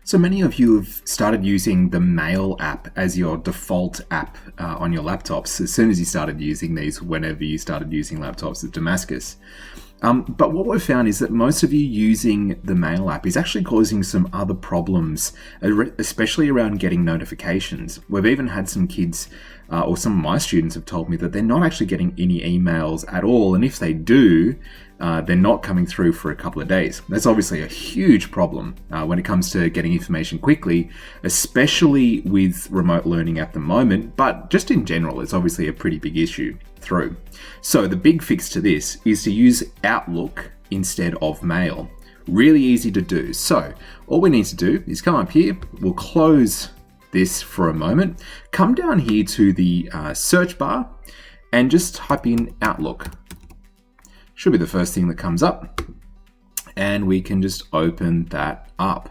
So many of you have started using the Mail app as your default app on your laptops as soon as you started using these, whenever you started using laptops at Damascus. But what we've found is that most of you using the Mail app is actually causing some other problems, especially around getting notifications. We've even had some kids, or some of my students have told me that they're not actually getting any emails at all. And if they do, they're not coming through for a couple of days. That's obviously a huge problem when it comes to getting information quickly, especially with remote learning at the moment, but just in general, it's obviously a pretty big issue through. So the big fix to this is to use Outlook instead of Mail. Really easy to do. So all we need to do is come up here, we'll close this for a moment, come down here to the search bar and just type in Outlook. Should be the first thing that comes up, and we can just open that up.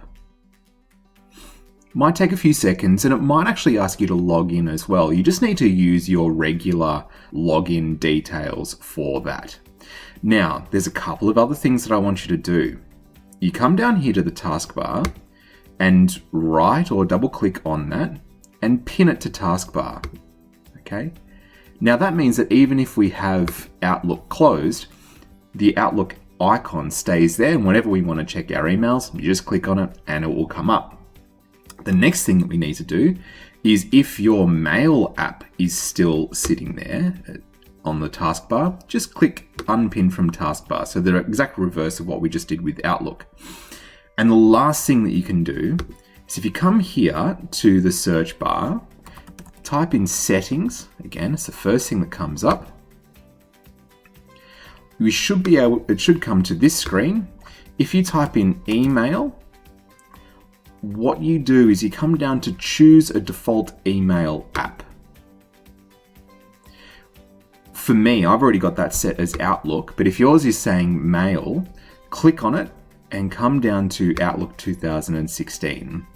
Might take a few seconds, and it might actually ask you to log in as well. You just need to use your regular login details for that. Now, there's a couple of other things that I want you to do. You come down here to the taskbar and right or double click on that and pin it to taskbar. Okay. Now that means that even if we have Outlook closed, the Outlook icon stays there, and whenever we want to check our emails, you just click on it and it will come up. The next thing that we need to do is, if your Mail app is still sitting there on the taskbar, just click unpin from taskbar. So the exact reverse of what we just did with Outlook. And the last thing that you can do is, if you come here to the search bar, type in settings. Again, it's the first thing that comes up. We should be able, it should come to this screen. If you type in email, what you do is you come down to choose a default email app. For me, I've already got that set as Outlook, but if yours is saying Mail, click on it and come down to Outlook 2016.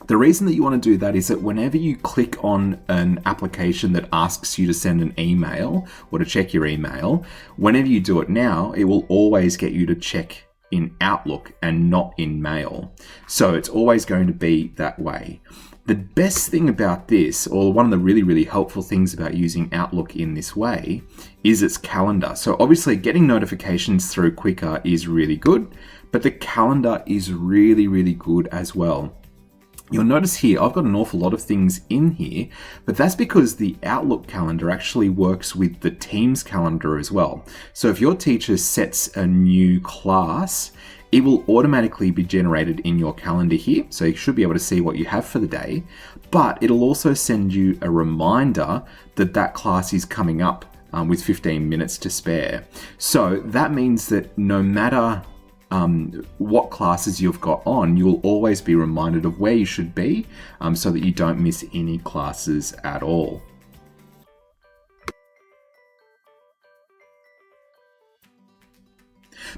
The reason that you want to do that is that whenever you click on an application that asks you to send an email or to check your email, whenever you do it now, it will always get you to check in Outlook and not in Mail. So it's always going to be that way. The best thing about this, or one of the really, really helpful things about using Outlook in this way, is its calendar. So obviously getting notifications through quicker is really good, but the calendar is really, really good as well. You'll notice here, I've got an awful lot of things in here, but that's because the Outlook calendar actually works with the Teams calendar as well. So if your teacher sets a new class, it will automatically be generated in your calendar here. So you should be able to see what you have for the day, but it'll also send you a reminder that that class is coming up with 15 minutes to spare. So that means that no matter what classes you've got on, you'll always be reminded of where you should be so that you don't miss any classes at all.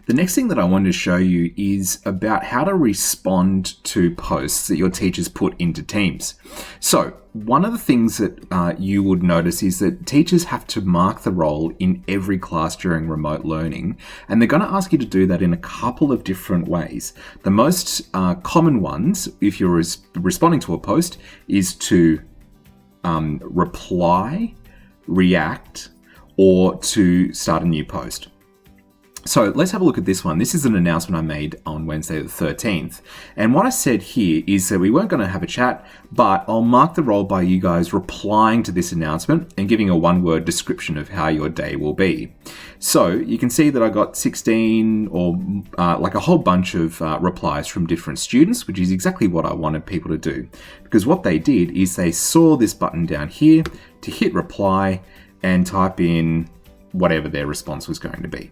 The next thing that I wanted to show you is about how to respond to posts that your teachers put into Teams. So one of the things that you would notice is that teachers have to mark the role in every class during remote learning, and they're going to ask you to do that in a couple of different ways. The most common ones, if you're responding to a post, is to reply, react, or to start a new post. So let's have a look at this one. This is an announcement I made on Wednesday the 13th. And what I said here is that we weren't going to have a chat, but I'll mark the role by you guys replying to this announcement and giving a one-word description of how your day will be. So you can see that I got 16 or like a whole bunch of replies from different students, which is exactly what I wanted people to do. Because what they did is they saw this button down here to hit reply and type in whatever their response was going to be.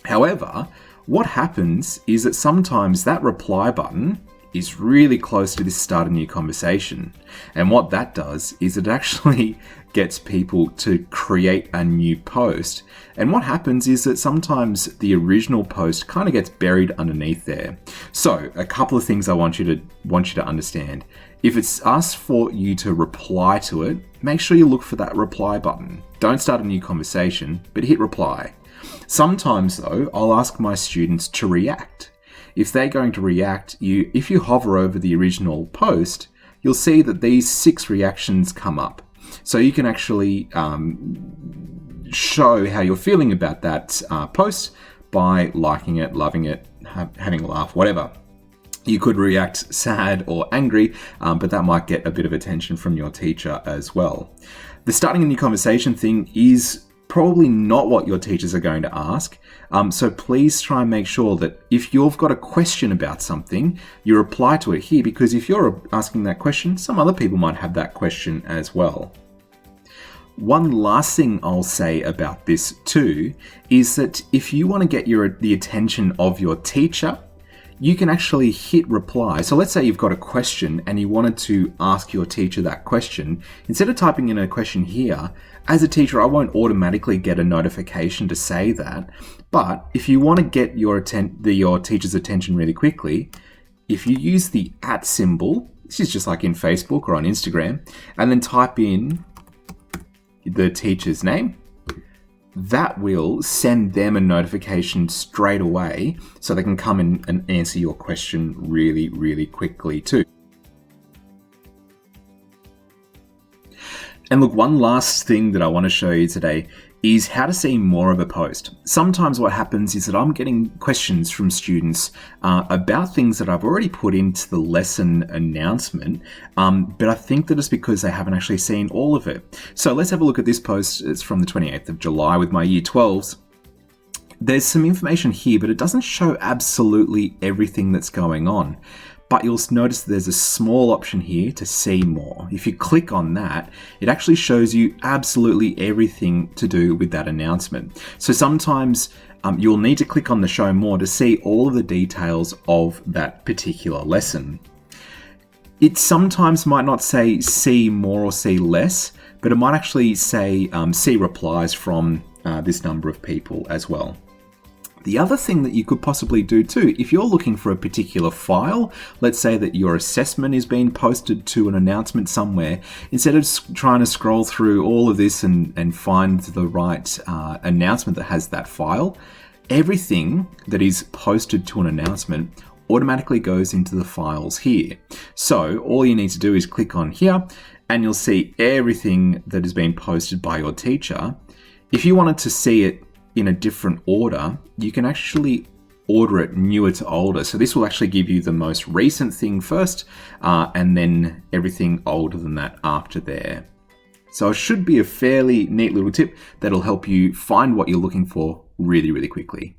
However, what happens is that sometimes that reply button is really close to this start a new conversation. And what that does is it actually gets people to create a new post. And what happens is that sometimes the original post kind of gets buried underneath there. So a couple of things I want you to understand. If it's asked for you to reply to it, make sure you look for that reply button. Don't start a new conversation, but hit reply. Sometimes though, I'll ask my students to react. if they're going to react, if you hover over the original post, you'll see that these 6 reactions come up. So you can actually show how you're feeling about that post by liking it, loving it, having a laugh, whatever. You could react sad or angry, but that might get a bit of attention from your teacher as well. The starting a new conversation thing is probably not what your teachers are going to ask. So please try and make sure that if you've got a question about something, you reply to it here, because if you're asking that question, some other people might have that question as well. One last thing I'll say about this too is that if you want to get the attention of your teacher, you can actually hit reply. So let's say you've got a question and you wanted to ask your teacher that question. Instead of typing in a question here, as a teacher, I won't automatically get a notification to say that. But if you want to get your teacher's attention really quickly, if you use the @ symbol, this is just like in Facebook or on Instagram, and then type in the teacher's name, that will send them a notification straight away so they can come in and answer your question really, really quickly too. And look, one last thing that I want to show you today is how to see more of a post. Sometimes what happens is that I'm getting questions from students about things that I've already put into the lesson announcement, but I think that it's because they haven't actually seen all of it. So let's have a look at this post. It's from the 28th of July with my Year 12s. There's some information here, but it doesn't show absolutely everything that's going on. But you'll notice there's a small option here to see more. If you click on that, it actually shows you absolutely everything to do with that announcement. So sometimes you'll need to click on the show more to see all of the details of that particular lesson. It sometimes might not say see more or see less, but it might actually say see replies from this number of people as well. The other thing that you could possibly do too, if you're looking for a particular file, let's say that your assessment is being posted to an announcement somewhere, instead of trying to scroll through all of this and find the right announcement that has that file, everything that is posted to an announcement automatically goes into the files here. So all you need to do is click on here and you'll see everything that has been posted by your teacher. If you wanted to see it in a different order, you can actually order it newer to older. So this will actually give you the most recent thing first, and then everything older than that after there. So it should be a fairly neat little tip that'll help you find what you're looking for really, really quickly.